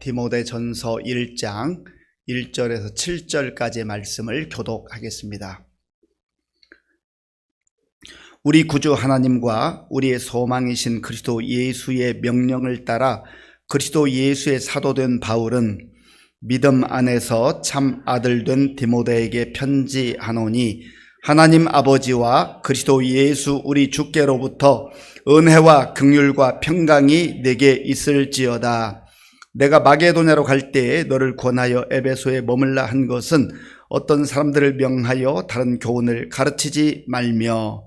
디모데전서 1장 1절에서 7절까지의 말씀을 교독하겠습니다. 우리 구주 하나님과 우리의 소망이신 그리스도 예수의 명령을 따라 그리스도 예수의 사도된 바울은 믿음 안에서 참 아들 된 디모데에게 편지하노니 하나님 아버지와 그리스도 예수 우리 주께로부터 은혜와 긍휼과 평강이 내게 있을지어다. 내가 마게도냐로 갈 때에 너를 권하여 에베소에 머물라 한 것은 어떤 사람들을 명하여 다른 교훈을 가르치지 말며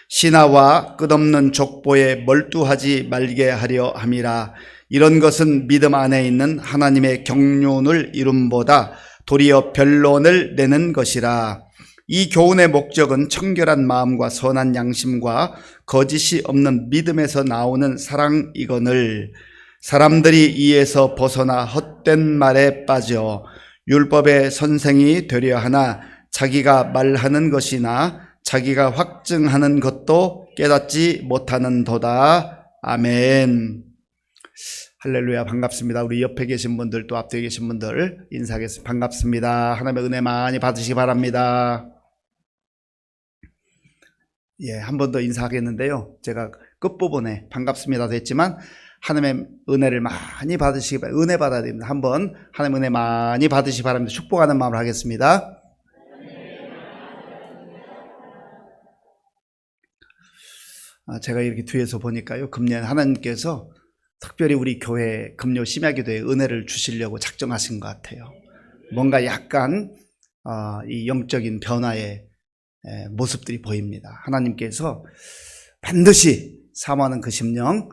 신하와 끝없는 족보에 몰두하지 말게 하려 함이라. 이런 것은 믿음 안에 있는 하나님의 경륜을 이룸보다 도리어 변론을 내는 것이라. 이 교훈의 목적은 청결한 마음과 선한 양심과 거짓이 없는 믿음에서 나오는 사랑이거늘 사람들이 이에서 벗어나 헛된 말에 빠져 율법의 선생이 되려 하나 자기가 말하는 것이나 자기가 확증하는 것도 깨닫지 못하는도다. 아멘. 할렐루야. 반갑습니다. 우리 옆에 계신 분들 또 앞에 계신 분들 인사하겠습니다. 반갑습니다. 하나님의 은혜 많이 받으시기 바랍니다. 한 번 더 인사하겠는데요. 제가 끝부분에 반갑습니다도 했지만 하나님의 은혜를 많이 받으시기 바랍니다. 은혜 받아야 됩니다. 한번 하나님의 은혜 많이 받으시기 바랍니다. 축복하는 마음으로 하겠습니다. 제가 이렇게 뒤에서 보니까요, 금년 하나님께서 특별히 우리 교회 금요 심야기도에 은혜를 주시려고 작정하신 것 같아요. 뭔가 약간 이 영적인 변화의 모습들이 보입니다. 하나님께서 반드시 사모하는 그 심령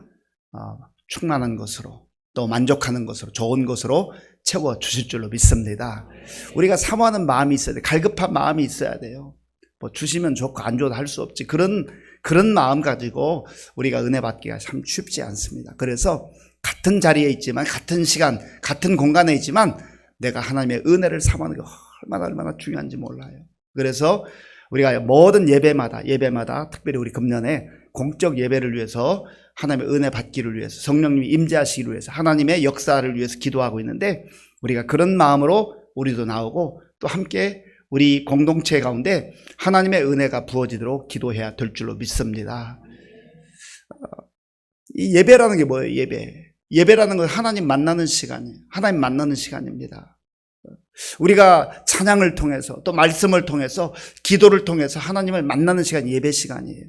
충만한 것으로 또 만족하는 것으로 좋은 것으로 채워주실 줄로 믿습니다. 우리가 사모하는 마음이 있어야 돼요. 갈급한 마음이 있어야 돼요. 뭐 주시면 좋고 안 줘도 할 수 없지. 그런 마음 가지고 우리가 은혜 받기가 참 쉽지 않습니다. 그래서 같은 자리에 있지만 같은 시간 같은 공간에 있지만 내가 하나님의 은혜를 사모하는 게 얼마나 중요한지 몰라요. 그래서 우리가 모든 예배마다 특별히 우리 금년에 공적 예배를 위해서 하나님의 은혜 받기를 위해서 성령님이 임재하시기를 위해서 하나님의 역사를 위해서 기도하고 있는데 우리가 그런 마음으로 우리도 나오고 또 함께 우리 공동체 가운데 하나님의 은혜가 부어지도록 기도해야 될 줄로 믿습니다. 이 예배라는 게 뭐예요? 예배라는 건 하나님 만나는 시간이에요. 하나님 만나는 시간입니다. 우리가 찬양을 통해서 또 말씀을 통해서 기도를 통해서 하나님을 만나는 시간이 예배 시간이에요.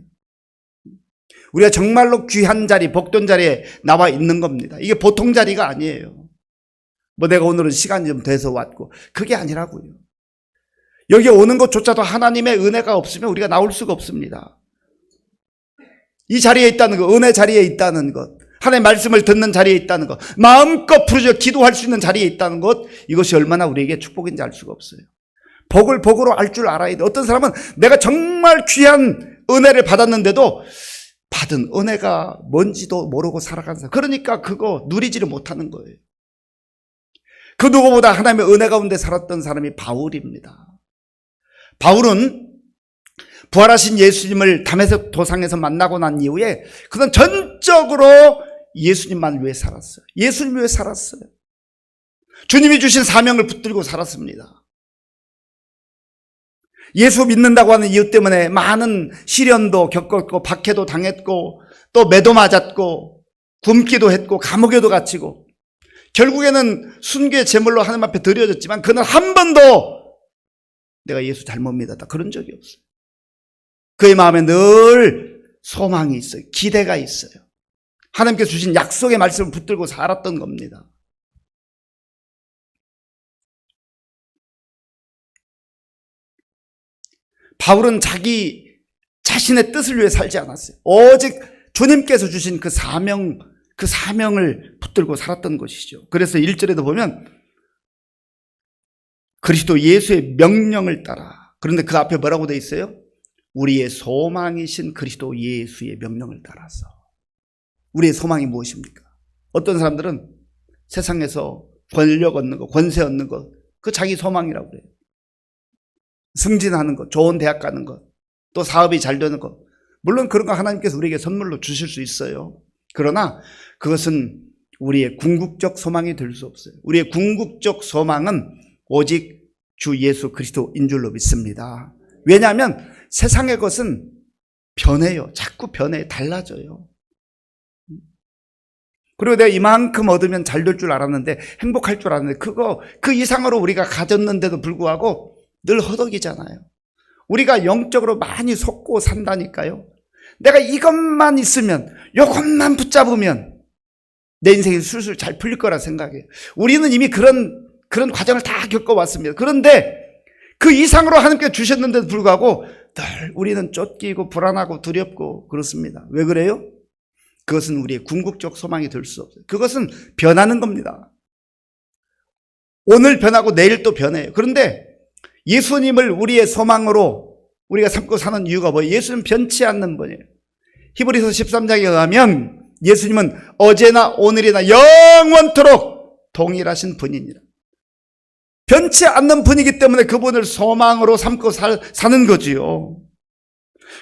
우리가 정말로 귀한 자리, 복된 자리에 나와 있는 겁니다. 이게 보통 자리가 아니에요. 뭐 내가 오늘은 시간이 좀 돼서 왔고 그게 아니라고요. 여기 오는 것조차도 하나님의 은혜가 없으면 우리가 나올 수가 없습니다. 이 자리에 있다는 것, 은혜 자리에 있다는 것, 하나님의 말씀을 듣는 자리에 있다는 것, 마음껏 부르짖어 기도할 수 있는 자리에 있다는 것, 이것이 얼마나 우리에게 축복인지 알 수가 없어요. 복을 복으로 알 줄 알아야 돼. 어떤 사람은 내가 정말 귀한 은혜를 받았는데도 받은 은혜가 뭔지도 모르고 살아가는 사람, 그러니까 그거 누리지를 못하는 거예요. 그 누구보다 하나님의 은혜 가운데 살았던 사람이 바울입니다. 바울은 부활하신 예수님을 다메섹 도상에서 만나고 난 이후에 그는 전적으로 예수님만 위해 살았어요. 예수님 위해 살았어요. 주님이 주신 사명을 붙들고 살았습니다. 예수 믿는다고 하는 이유 때문에 많은 시련도 겪었고 박해도 당했고 또 매도 맞았고 굶기도 했고 감옥에도 갇히고 결국에는 순교의 제물로 하나님 앞에 드려졌지만 그는 한 번도 내가 예수 잘못 믿었다 그런 적이 없어요. 그의 마음에 늘 소망이 있어요. 기대가 있어요. 하나님께서 주신 약속의 말씀을 붙들고 살았던 겁니다. 바울은 자기 자신의 뜻을 위해 살지 않았어요. 오직 주님께서 주신 그 사명을 붙들고 살았던 것이죠. 그래서 1절에도 보면 그리스도 예수의 명령을 따라, 그런데 그 앞에 뭐라고 돼 있어요? 우리의 소망이신 그리스도 예수의 명령을 따라서. 우리의 소망이 무엇입니까? 어떤 사람들은 세상에서 권력 얻는 거, 권세 얻는 거, 그 자기 소망이라고 그래요. 승진하는 것, 좋은 대학 가는 것, 또 사업이 잘 되는 것. 물론 그런 거 하나님께서 우리에게 선물로 주실 수 있어요. 그러나 그것은 우리의 궁극적 소망이 될 수 없어요. 우리의 궁극적 소망은 오직 주 예수 그리스도인 줄로 믿습니다. 왜냐하면 세상의 것은 변해요. 자꾸 변해, 달라져요. 그리고 내가 이만큼 얻으면 잘 될 줄 알았는데, 행복할 줄 알았는데, 그 이상으로 우리가 가졌는데도 불구하고 늘 허덕이잖아요. 우리가 영적으로 많이 속고 산다니까요. 내가 이것만 있으면, 이것만 붙잡으면 내 인생이 술술 잘 풀릴 거라 생각해요. 우리는 이미 그런 과정을 다 겪어왔습니다. 그런데 그 이상으로 하나님께 주셨는데도 불구하고 늘 우리는 쫓기고 불안하고 두렵고 그렇습니다. 왜 그래요? 그것은 우리의 궁극적 소망이 될 수 없어요. 그것은 변하는 겁니다. 오늘 변하고 내일 또 변해요. 그런데 예수님을 우리의 소망으로 우리가 삼고 사는 이유가 뭐예요? 예수는 변치 않는 분이에요. 히브리서 13장에 의하면 예수님은 어제나 오늘이나 영원토록 동일하신 분이니라. 변치 않는 분이기 때문에 그분을 소망으로 삼고 사는 거지요.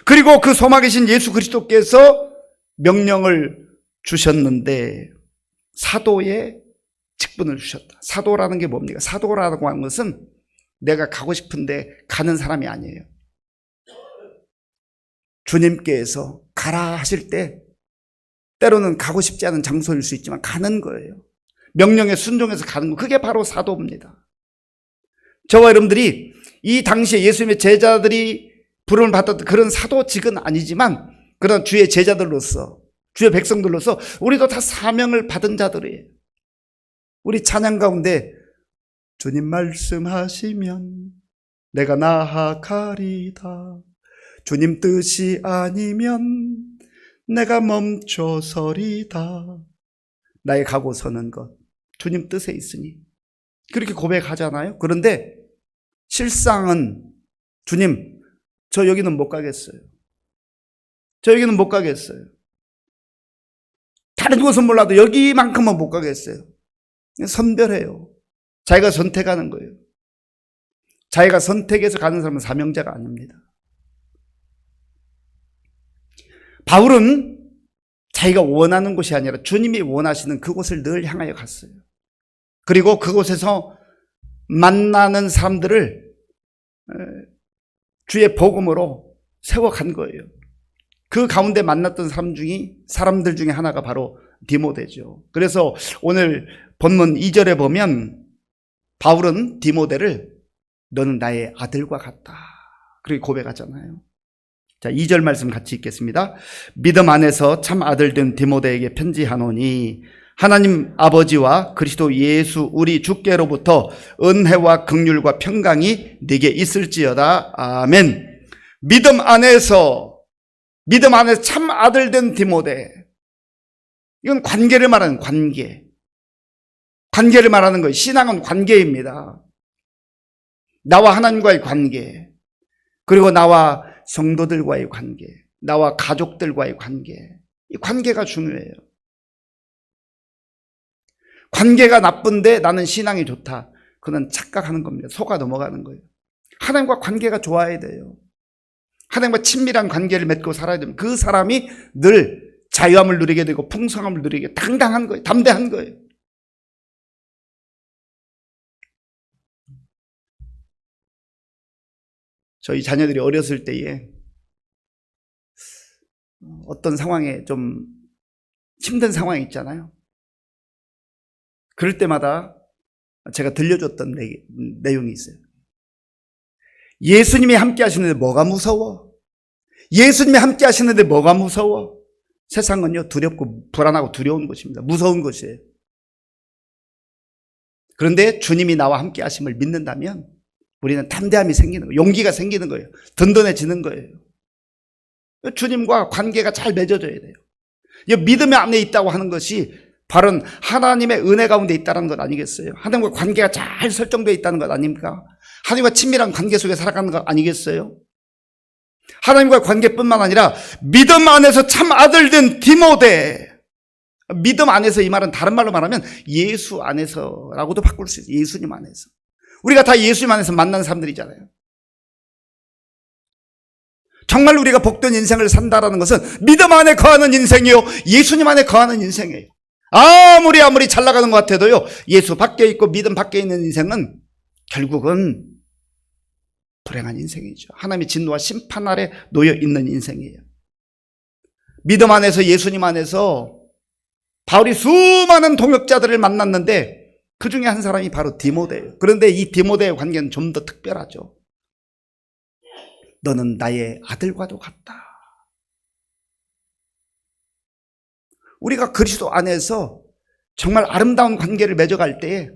그리고 그 소망이신 예수 그리스도께서 명령을 주셨는데 사도의 직분을 주셨다. 사도라는 게 뭡니까? 사도라고 하는 것은 내가 가고 싶은데 가는 사람이 아니에요. 주님께서 가라 하실 때 때로는 가고 싶지 않은 장소일 수 있지만 가는 거예요. 명령에 순종해서 가는 거, 그게 바로 사도입니다. 저와 여러분들이 이 당시에 예수님의 제자들이 부름을 받았던 그런 사도직은 아니지만 그런 주의 제자들로서, 주의 백성들로서 우리도 다 사명을 받은 자들이에요. 우리 찬양 가운데 주님 말씀하시면 내가 나아가리다. 주님 뜻이 아니면 내가 멈춰서리다. 나의 가고 서는 것 주님 뜻에 있으니 그렇게 고백하잖아요. 그런데 실상은 주님, 저 여기는 못 가겠어요. 저 여기는 못 가겠어요. 다른 곳은 몰라도 여기만큼은 못 가겠어요. 선별해요. 자기가 선택하는 거예요. 자기가 선택해서 가는 사람은 사명자가 아닙니다. 바울은 자기가 원하는 곳이 아니라 주님이 원하시는 그곳을 늘 향하여 갔어요. 그리고 그곳에서 만나는 사람들을 주의 복음으로 세워간 거예요. 그 가운데 만났던 사람들 중에 하나가 바로 디모데죠. 그래서 오늘 본문 2절에 보면 바울은 디모데를 너는 나의 아들과 같다, 그렇게 고백하잖아요. 자, 2절 말씀 같이 읽겠습니다. 믿음 안에서 참 아들 된 디모데에게 편지하노니 하나님 아버지와 그리스도 예수 우리 주께로부터 은혜와 긍휼과 평강이 네게 있을지어다. 아멘. 믿음 안에서 참 아들 된 디모데. 이건 관계를 말하는 관계. 관계를 말하는 거예요. 신앙은 관계입니다. 나와 하나님과의 관계, 그리고 나와 성도들과의 관계, 나와 가족들과의 관계. 이 관계가 중요해요. 관계가 나쁜데 나는 신앙이 좋다. 그건 착각하는 겁니다. 속아 넘어가는 거예요. 하나님과 관계가 좋아야 돼요. 하나님과 친밀한 관계를 맺고 살아야 되면 그 사람이 늘 자유함을 누리게 되고 풍성함을 누리게 당당한 거예요. 담대한 거예요. 저희 자녀들이 어렸을 때에 어떤 상황에 좀 힘든 상황이 있잖아요. 그럴 때마다 제가 들려줬던 내용이 있어요. 예수님이 함께 하시는데 뭐가 무서워? 예수님이 함께 하시는데 뭐가 무서워? 세상은요, 두렵고 불안하고 두려운 것입니다. 무서운 것이에요. 그런데 주님이 나와 함께 하심을 믿는다면 우리는 담대함이 생기는 거예요. 용기가 생기는 거예요. 든든해지는 거예요. 주님과 관계가 잘 맺어져야 돼요. 믿음의 안에 있다고 하는 것이 바로 하나님의 은혜 가운데 있다는 것 아니겠어요? 하나님과 관계가 잘 설정되어 있다는 것 아닙니까? 하나님과 친밀한 관계 속에 살아가는 것 아니겠어요? 하나님과 관계뿐만 아니라 믿음 안에서 참 아들 된 디모데. 믿음 안에서, 이 말은 다른 말로 말하면 예수 안에서라고도 바꿀 수 있어요. 예수님 안에서. 우리가 다 예수님 안에서 만난 사람들이잖아요. 정말 우리가 복된 인생을 산다라는 것은 믿음 안에 거하는 인생이요, 예수님 안에 거하는 인생이에요. 아무리 잘 나가는 것 같아도요, 예수 밖에 있고 믿음 밖에 있는 인생은 결국은 불행한 인생이죠. 하나님의 진노와 심판 아래 놓여 있는 인생이에요. 믿음 안에서, 예수님 안에서 바울이 수많은 동역자들을 만났는데 그 중에 한 사람이 바로 디모데예요. 그런데 이 디모데의 관계는 좀 더 특별하죠. 너는 나의 아들과도 같다. 우리가 그리스도 안에서 정말 아름다운 관계를 맺어갈 때에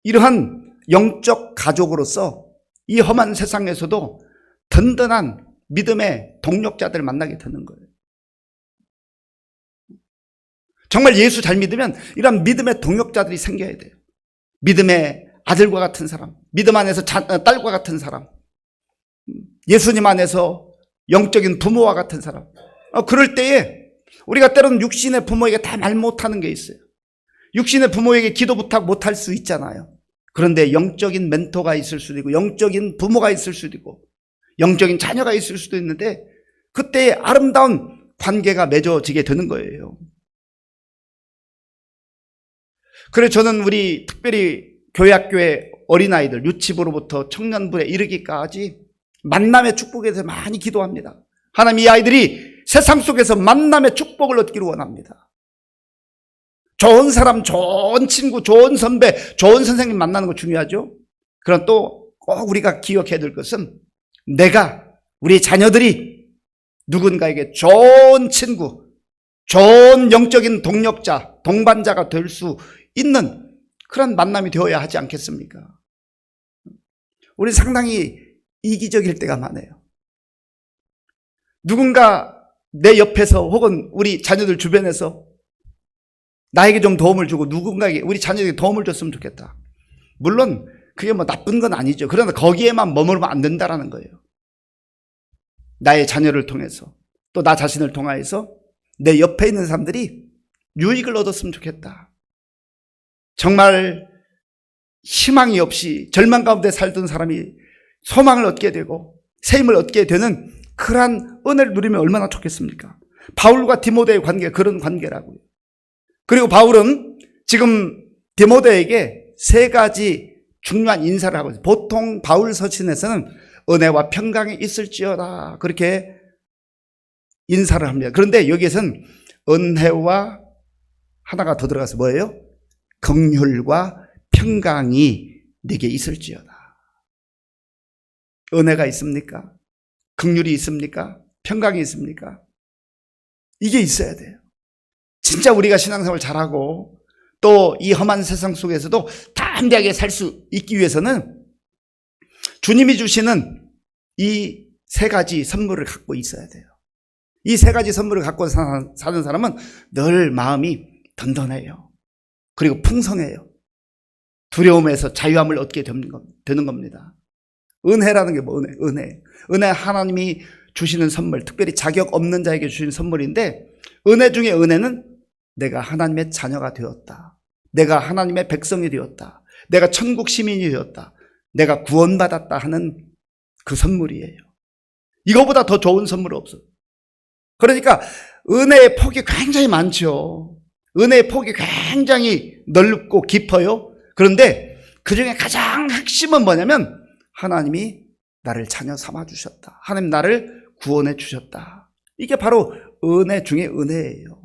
이러한 영적 가족으로서 이 험한 세상에서도 든든한 믿음의 동력자들을 만나게 되는 거예요. 정말 예수 잘 믿으면 이런 믿음의 동역자들이 생겨야 돼요. 믿음의 아들과 같은 사람, 믿음 안에서 딸과 같은 사람, 예수님 안에서 영적인 부모와 같은 사람. 그럴 때에 우리가 때로는 육신의 부모에게 다 말 못하는 게 있어요. 육신의 부모에게 기도 부탁 못할 수 있잖아요. 그런데 영적인 멘토가 있을 수도 있고, 영적인 부모가 있을 수도 있고, 영적인 자녀가 있을 수도 있는데 그때 아름다운 관계가 맺어지게 되는 거예요. 그래서 저는 우리 특별히 교회학교의 어린아이들, 유치부로부터 청년부에 이르기까지 만남의 축복에 대해서 많이 기도합니다. 하나님, 이 아이들이 세상 속에서 만남의 축복을 얻기를 원합니다. 좋은 사람, 좋은 친구, 좋은 선배, 좋은 선생님 만나는 거 중요하죠. 그럼 또 꼭 우리가 기억해야 될 것은 우리 자녀들이 누군가에게 좋은 친구, 좋은 영적인 동력자, 동반자가 될 수 있는 그런 만남이 되어야 하지 않겠습니까? 우리 상당히 이기적일 때가 많아요. 누군가 내 옆에서 혹은 우리 자녀들 주변에서 나에게 좀 도움을 주고 누군가에게, 우리 자녀에게 도움을 줬으면 좋겠다. 물론 그게 뭐 나쁜 건 아니죠. 그러나 거기에만 머무르면 안 된다라는 거예요. 나의 자녀를 통해서, 또 나 자신을 통하여서 내 옆에 있는 사람들이 유익을 얻었으면 좋겠다. 정말 희망이 없이 절망 가운데 살던 사람이 소망을 얻게 되고 새 힘을 얻게 되는 그러한 은혜를 누리면 얼마나 좋겠습니까? 바울과 디모데의 관계가 그런 관계라고요. 그리고 바울은 지금 디모데에게 세 가지 중요한 인사를 하고 있어요. 보통 바울 서신에서는 은혜와 평강이 있을지어다 그렇게 인사를 합니다. 그런데 여기에서는 은혜와 하나가 더 들어가서 뭐예요? 긍휼과 평강이 네게 있을지어다. 은혜가 있습니까? 긍휼이 있습니까? 평강이 있습니까? 이게 있어야 돼요. 진짜 우리가 신앙생활 잘하고 또 이 험한 세상 속에서도 담대하게 살 수 있기 위해서는 주님이 주시는 이 세 가지 선물을 갖고 있어야 돼요. 이 세 가지 선물을 갖고 사는 사람은 늘 마음이 든든해요. 그리고 풍성해요. 두려움에서 자유함을 얻게 되는 겁니다. 은혜라는 게 뭐 은혜. 은혜 하나님이 주시는 선물, 특별히 자격 없는 자에게 주시는 선물인데 은혜 중에 은혜는 내가 하나님의 자녀가 되었다. 내가 하나님의 백성이 되었다. 내가 천국 시민이 되었다. 내가 구원받았다 하는 그 선물이에요. 이거보다 더 좋은 선물은 없어요. 그러니까 은혜의 폭이 굉장히 많죠. 은혜의 폭이 굉장히 넓고 깊어요. 그런데 그 중에 가장 핵심은 뭐냐면 하나님이 나를 자녀 삼아 주셨다. 하나님 나를 구원해 주셨다. 이게 바로 은혜 중에 은혜예요.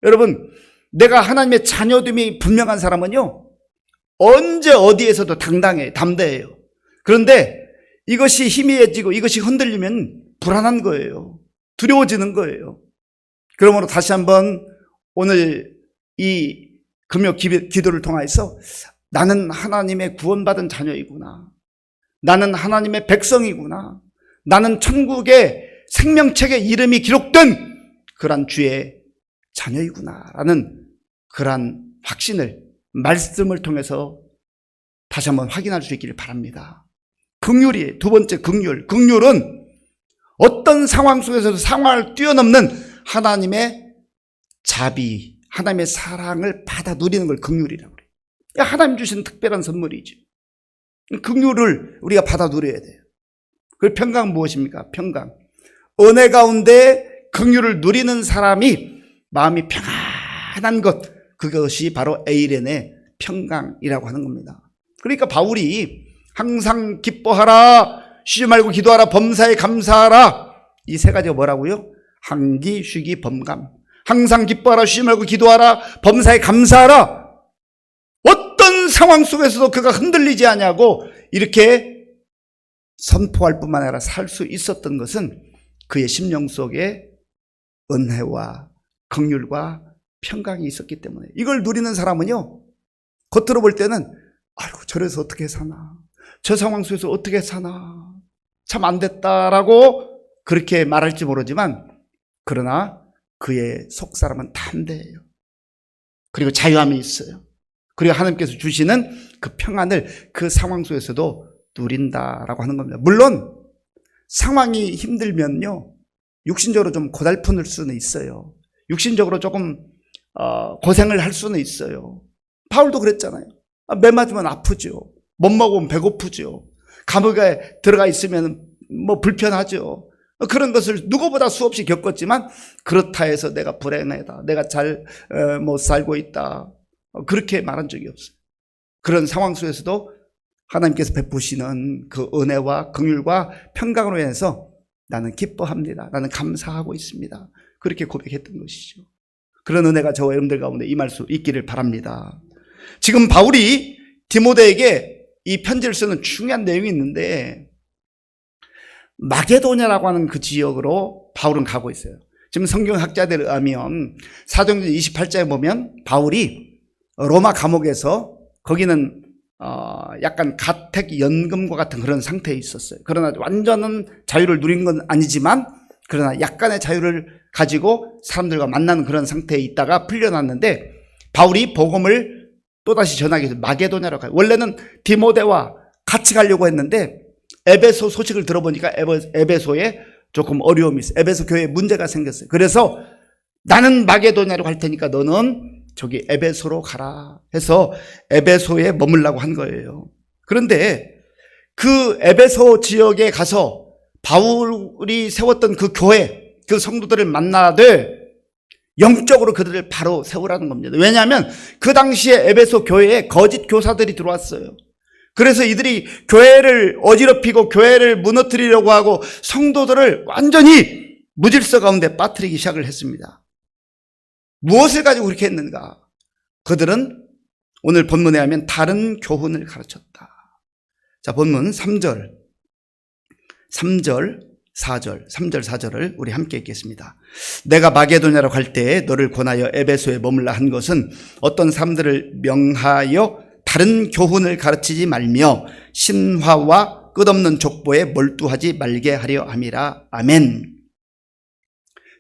여러분, 내가 하나님의 자녀됨이 분명한 사람은요, 언제 어디에서도 당당해요. 담대해요. 그런데 이것이 희미해지고 이것이 흔들리면 불안한 거예요. 두려워지는 거예요. 그러므로 다시 한번 오늘 이 금요 기도를 통해서 나는 하나님의 구원받은 자녀이구나. 나는 하나님의 백성이구나. 나는 천국의 생명책에 이름이 기록된 그런 주의 자녀이구나라는 그런 확신을 말씀을 통해서 다시 한번 확인할 수 있기를 바랍니다. 긍휼이 두 번째 긍휼. 긍휼은 어떤 상황 속에서도 상황을 뛰어넘는 하나님의 자비, 하나님의 사랑을 받아 누리는 걸 긍휼이라고 그래요. 하나님 주신 특별한 선물이죠. 긍휼을 우리가 받아 누려야 돼요. 그 평강 무엇입니까? 평강. 은혜 가운데 긍휼을 누리는 사람이 마음이 편안한 것, 그것이 바로 에이렌의 평강이라고 하는 겁니다. 그러니까 바울이 항상 기뻐하라, 쉬지 말고 기도하라, 범사에 감사하라, 이 세 가지가 뭐라고요? 항기, 쉬기, 범감. 항상 기뻐하라, 쉬지 말고 기도하라, 범사에 감사하라. 어떤 상황 속에서도 그가 흔들리지 않냐고 이렇게 선포할 뿐만 아니라 살 수 있었던 것은 그의 심령 속에 은혜와 긍휼과 평강이 있었기 때문에, 이걸 누리는 사람은요, 겉으로 볼 때는 아이고 저래서 어떻게 사나, 저 상황 속에서 어떻게 사나, 참 안 됐다라고 그렇게 말할지 모르지만, 그러나 그의 속사람은 담대해요. 그리고 자유함이 있어요. 그리고 하나님께서 주시는 그 평안을 그 상황 속에서도 누린다라고 하는 겁니다. 물론 상황이 힘들면요, 육신적으로 좀 고달픈을 수는 있어요. 육신적으로 조금 고생을 할 수는 있어요. 바울도 그랬잖아요. 매 맞으면 아프죠. 못 먹으면 배고프죠. 감옥에 들어가 있으면 뭐 불편하죠. 그런 것을 누구보다 수없이 겪었지만, 그렇다 해서 내가 불행하다, 내가 잘 못 살고 있다, 그렇게 말한 적이 없어요. 그런 상황 속에서도 하나님께서 베푸시는 그 은혜와 긍휼과 평강으로 인해서 나는 기뻐합니다, 나는 감사하고 있습니다, 그렇게 고백했던 것이죠. 그런 은혜가 저와 여러분들 가운데 임할 수 있기를 바랍니다. 지금 바울이 디모데에게 이 편지를 쓰는 중요한 내용이 있는데, 마게도냐라고 하는 그 지역으로 바울은 가고 있어요. 지금 성경학자들에 의하면 사도행전 28장에 보면 바울이 로마 감옥에서, 거기는 약간 가택 연금과 같은 그런 상태에 있었어요. 그러나 완전한 자유를 누린 건 아니지만, 그러나 약간의 자유를 가지고 사람들과 만나는 그런 상태에 있다가 풀려났는데, 바울이 복음을 또다시 전하기 위해서 마게도냐로 가요. 원래는 디모데와 같이 가려고 했는데 에베소 소식을 들어보니까 에베소에 조금 어려움이 있어요. 에베소 교회에 문제가 생겼어요. 그래서 나는 마게도냐로 갈 테니까 너는 저기 에베소로 가라 해서 에베소에 머물라고 한 거예요. 그런데 그 에베소 지역에 가서 바울이 세웠던 그 교회, 그 성도들을 만나되 영적으로 그들을 바로 세우라는 겁니다. 왜냐하면 그 당시에 에베소 교회에 거짓 교사들이 들어왔어요. 그래서 이들이 교회를 어지럽히고 교회를 무너뜨리려고 하고 성도들을 완전히 무질서 가운데 빠뜨리기 시작을 했습니다. 무엇을 가지고 그렇게 했는가? 그들은 오늘 본문에 하면 다른 교훈을 가르쳤다. 자, 본문 3절, 4절을 우리 함께 읽겠습니다. 내가 마게도냐로 갈 때에 너를 권하여 에베소에 머물라 한 것은 어떤 사람들을 명하여 다른 교훈을 가르치지 말며 신화와 끝없는 족보에 몰두하지 말게 하려 함이라. 아멘.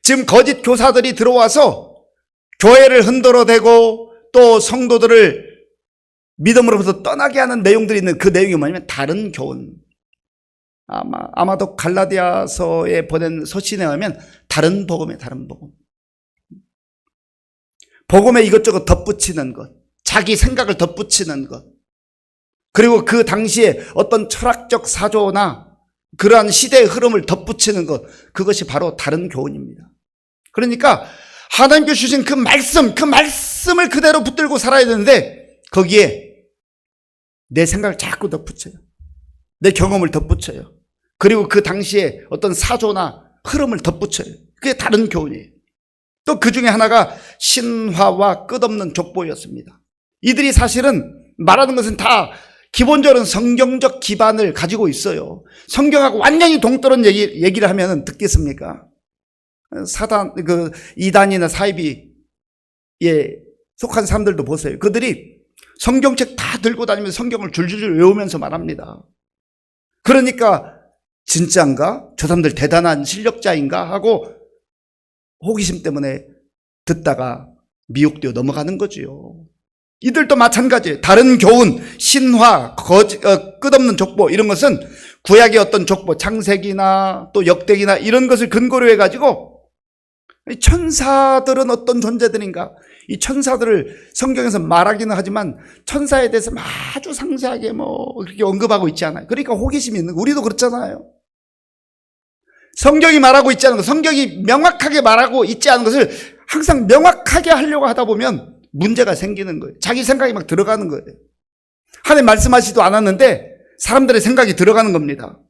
지금 거짓 교사들이 들어와서 교회를 흔들어대고 또 성도들을 믿음으로부터 떠나게 하는 내용들이 있는 그 내용이 뭐냐면 다른 교훈. 아마도 갈라디아서에 보낸 서신에 하면 다른 복음에 다른 복음. 복음에 이것저것 덧붙이는 것, 자기 생각을 덧붙이는 것, 그리고 그 당시에 어떤 철학적 사조나 그러한 시대의 흐름을 덧붙이는 것, 그것이 바로 다른 교훈입니다. 그러니까 하나님께서 주신 그 말씀을 그대로 붙들고 살아야 되는데 거기에 내 생각을 자꾸 덧붙여요. 내 경험을 덧붙여요. 그리고 그 당시에 어떤 사조나 흐름을 덧붙여요. 그게 다른 교훈이에요. 또 그 중에 하나가 신화와 끝없는 족보였습니다. 이들이 사실은 말하는 것은 다 기본적으로 성경적 기반을 가지고 있어요. 성경하고 완전히 동떨어진 얘기를 하면 듣겠습니까? 이단이나 사이비에 속한 사람들도 보세요. 그들이 성경책 다 들고 다니면서 성경을 줄줄 외우면서 말합니다. 그러니까 진짜인가? 저 사람들 대단한 실력자인가? 하고 호기심 때문에 듣다가 미혹되어 넘어가는 거지요. 이들도 마찬가지예요. 다른 교훈, 신화, 끝없는 족보, 이런 것은 구약의 어떤 족보, 창세기나 또 역대기나 이런 것을 근거로 해가지고 천사들은 어떤 존재들인가? 이 천사들을 성경에서 말하기는 하지만 천사에 대해서 아주 상세하게 그렇게 언급하고 있지 않아요. 그러니까 호기심이 있는 거. 우리도 그렇잖아요. 성경이 말하고 있지 않은 것, 성경이 명확하게 말하고 있지 않은 것을 항상 명확하게 하려고 하다 보면 문제가 생기는 거예요. 자기 생각이 막 들어가는 거예요. 하나님 말씀하지도 않았는데 사람들의 생각이 들어가는 겁니다.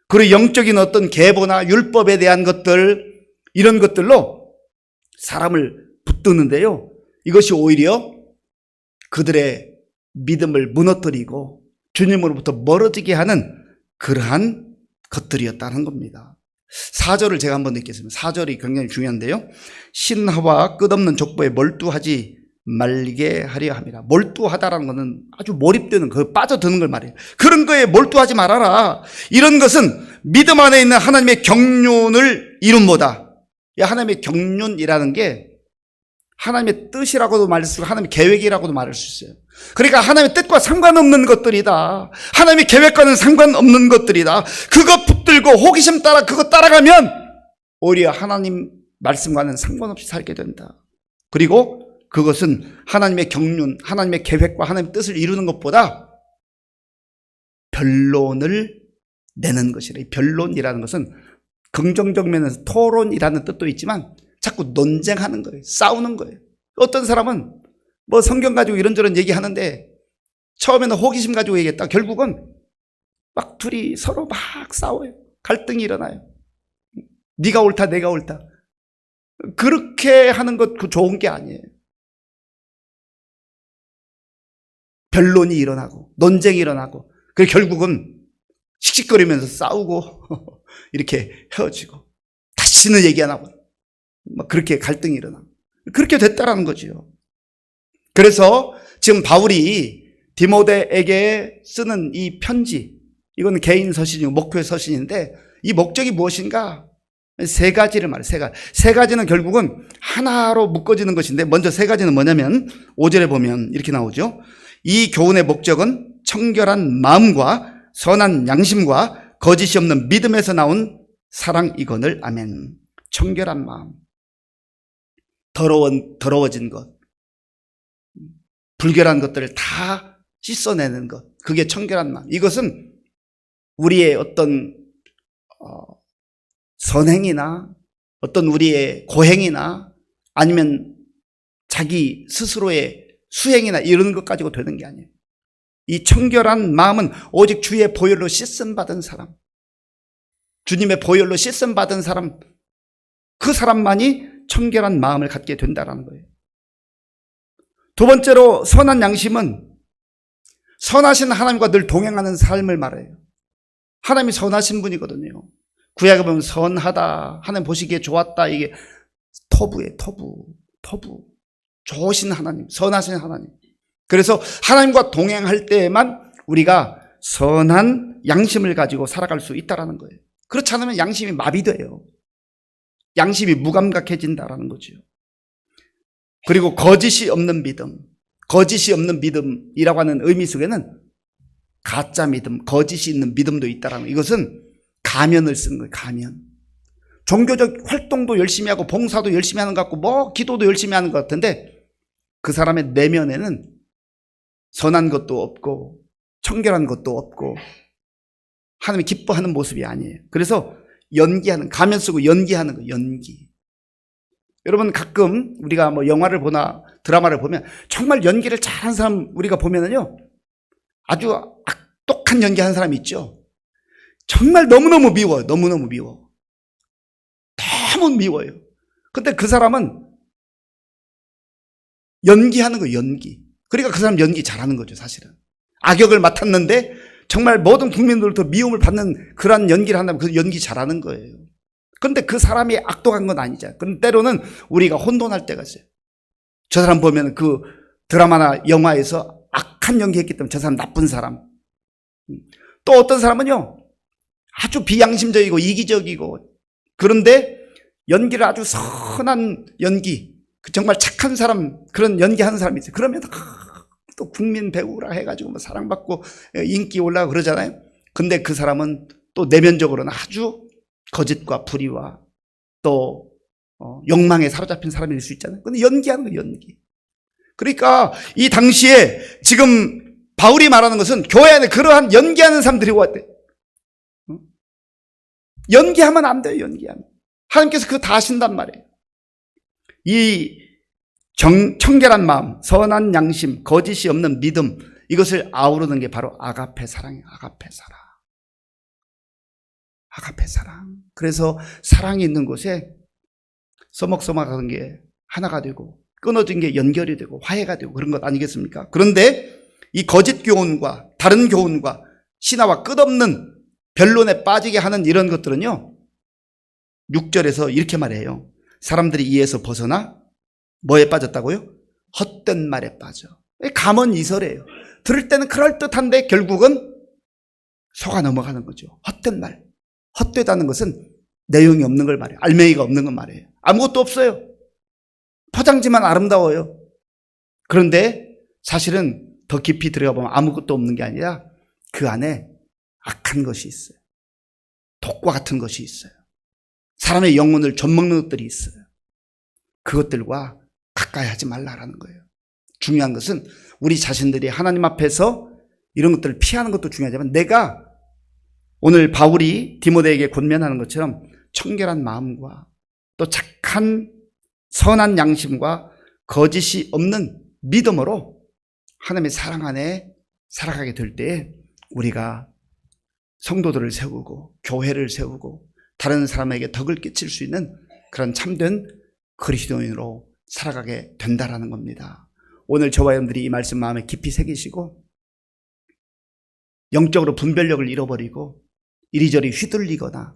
그리고 영적인 어떤 계보나 율법에 대한 것들, 이런 것들로 사람을 붙드는데요, 이것이 오히려 그들의 믿음을 무너뜨리고 주님으로부터 멀어지게 하는 그러한 것들이었다는 겁니다. 4절을 제가 한번 읽겠습니다. 4절이 굉장히 중요한데요, 신하와 끝없는 족보에 몰두하지 말게 하려 함이라. 몰두하다라는 것은 아주 몰입되는, 빠져드는 걸 말해요. 그런 거에 몰두하지 말아라. 이런 것은 믿음 안에 있는 하나님의 경륜을 이룬보다, 하나님의 경륜이라는 게 하나님의 뜻이라고도 말할 수 있고 하나님의 계획이라고도 말할 수 있어요. 그러니까 하나님의 뜻과 상관없는 것들이다. 하나님의 계획과는 상관없는 것들이다. 그거 붙들고 호기심 따라 그거 따라가면 오히려 하나님 말씀과는 상관없이 살게 된다. 그리고 그것은 하나님의 경륜, 하나님의 계획과 하나님의 뜻을 이루는 것보다 변론을 내는 것이라. 이 변론이라는 것은 긍정적 면에서 토론이라는 뜻도 있지만 자꾸 논쟁하는 거예요. 싸우는 거예요. 어떤 사람은 뭐 성경 가지고 이런저런 얘기하는데 처음에는 호기심 가지고 얘기했다. 결국은 막 둘이 서로 막 싸워요. 갈등이 일어나요. 네가 옳다, 내가 옳다. 그렇게 하는 것 좋은 게 아니에요. 변론이 일어나고 논쟁이 일어나고, 그리고 결국은 씩씩거리면서 싸우고 이렇게 헤어지고 다시는 얘기 안 하고 막 그렇게 갈등이 일어나고 그렇게 됐다라는 거죠. 그래서 지금 바울이 디모데에게 쓰는 이 편지, 이건 개인 서신이고 목표의 서신인데 이 목적이 무엇인가? 세 가지를 말해요. 세 가지는 결국은 하나로 묶어지는 것인데, 먼저 세 가지는 뭐냐면 5절에 보면 이렇게 나오죠. 이 교훈의 목적은 청결한 마음과 선한 양심과 거짓이 없는 믿음에서 나온 사랑이거늘. 아멘. 청결한 마음, 더러워진 것, 불결한 것들을 다 씻어내는 것, 그게 청결한 마음. 이것은 우리의 어떤 선행이나 어떤 우리의 고행이나 아니면 자기 스스로의 수행이나 이런 것 가지고 되는 게 아니에요. 이 청결한 마음은 오직 주의 보혈로 씻음받은 사람, 주님의 보혈로 씻음받은 사람, 그 사람만이 청결한 마음을 갖게 된다는 거예요. 두 번째로 선한 양심은 선하신 하나님과 늘 동행하는 삶을 말해요. 하나님이 선하신 분이거든요. 구약에 보면 선하다, 하나님 보시기에 좋았다, 이게 터부예요. 터부. 좋으신 하나님, 선하신 하나님. 그래서 하나님과 동행할 때에만 우리가 선한 양심을 가지고 살아갈 수 있다는 거예요. 그렇지 않으면 양심이 마비돼요. 양심이 무감각해진다는 거죠. 그리고 거짓이 없는 믿음, 거짓이 없는 믿음이라고 하는 의미 속에는 가짜 믿음, 거짓이 있는 믿음도 있다는 거예요. 이것은 가면을 쓰는 거예요. 가면. 종교적 활동도 열심히 하고 봉사도 열심히 하는 것 같고 뭐 기도도 열심히 하는 것 같은데 그 사람의 내면에는 선한 것도 없고 청결한 것도 없고 하나님이 기뻐하는 모습이 아니에요. 그래서 연기하는, 가면 쓰고 연기하는 거예요. 연기. 여러분 가끔 우리가 뭐 영화를 보나 드라마를 보면 정말 연기를 잘하는 사람 우리가 보면은요, 아주 악독한 연기하는 사람이 있죠. 정말 너무너무 미워요. 너무너무 미워. 너무 미워요. 근데 그 사람은 연기하는 거예요. 연기. 그러니까 그 사람 연기 잘하는 거죠. 사실은 악역을 맡았는데 정말 모든 국민들로부터 미움을 받는 그런 연기를 한다면 그 연기 잘하는 거예요. 그런데 그 사람이 악독한 건 아니죠. 그런데 때로는 우리가 혼돈할 때가 있어요. 저 사람 보면 그 드라마나 영화에서 악한 연기했기 때문에 저 사람 나쁜 사람. 또 어떤 사람은요, 아주 비양심적이고 이기적이고, 그런데 연기를 아주 선한 연기, 정말 착한 사람, 그런 연기하는 사람이 있어요. 그러면 또 국민 배우라 해가지고 뭐 사랑받고 인기 올라가고 그러잖아요. 근데 그 사람은 또 내면적으로는 아주 거짓과 불의와 또 욕망에 사로잡힌 사람일 수 있잖아요. 근데 연기하는 거예요. 연기. 그러니까 이 당시에 지금 바울이 말하는 것은 교회 안에 그러한 연기하는 사람들이 왔대. 연기하면 안 돼요. 연기하면 하나님께서 그거 다 하신단 말이에요. 이 청결한 마음, 선한 양심, 거짓이 없는 믿음, 이것을 아우르는 게 바로 아가페 사랑이에요. 아가페 사랑. 아가페 사랑. 그래서 사랑이 있는 곳에 서먹서먹한 게 하나가 되고 끊어진 게 연결이 되고 화해가 되고 그런 것 아니겠습니까? 그런데 이 거짓 교훈과 다른 교훈과 신화와 끝없는 변론에 빠지게 하는 이런 것들은요, 6절에서 이렇게 말해요. 사람들이 이에서 벗어나 뭐에 빠졌다고요? 헛된 말에 빠져. 감언이설이에요. 들을 때는 그럴듯한데 결국은 속아 넘어가는 거죠. 헛된 말. 헛되다는 것은 내용이 없는 걸 말해요. 알맹이가 없는 걸 말해요. 아무것도 없어요. 포장지만 아름다워요. 그런데 사실은 더 깊이 들어가 보면 아무것도 없는 게 아니라 그 안에 악한 것이 있어요. 독과 같은 것이 있어요. 사람의 영혼을 젖먹는 것들이 있어요. 그것들과 가까이 하지 말라라는 거예요. 중요한 것은 우리 자신들이 하나님 앞에서 이런 것들을 피하는 것도 중요하지만 내가 오늘 바울이 디모데에게 권면하는 것처럼 청결한 마음과 또 착한 선한 양심과 거짓이 없는 믿음으로 하나님의 사랑 안에 살아가게 될 때에 우리가 성도들을 세우고 교회를 세우고 다른 사람에게 덕을 끼칠 수 있는 그런 참된 그리스도인으로 살아가게 된다라는 겁니다. 오늘 저와 여러분들이 이 말씀 마음에 깊이 새기시고 영적으로 분별력을 잃어버리고 이리저리 휘둘리거나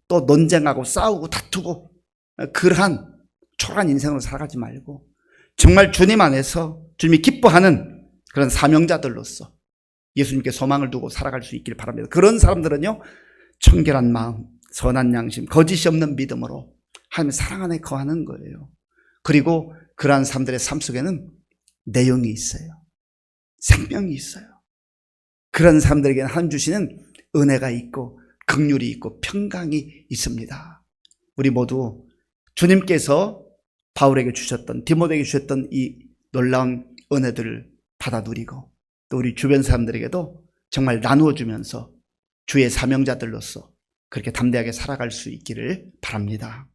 또 논쟁하고 싸우고 다투고 그러한 초라한 인생으로 살아가지 말고 정말 주님 안에서 주님이 기뻐하는 그런 사명자들로서 예수님께 소망을 두고 살아갈 수 있기를 바랍니다. 그런 사람들은요, 청결한 마음, 선한 양심, 거짓이 없는 믿음으로 하나님의 사랑 안에 거하는 거예요. 그리고 그러한 사람들의 삶 속에는 내용이 있어요. 생명이 있어요. 그런 사람들에게는 하나님 주시는 은혜가 있고 긍휼이 있고 평강이 있습니다. 우리 모두 주님께서 바울에게 주셨던, 디모데에게 주셨던 이 놀라운 은혜들을 받아 누리고 또 우리 주변 사람들에게도 정말 나누어 주면서 주의 사명자들로서 그렇게 담대하게 살아갈 수 있기를 바랍니다.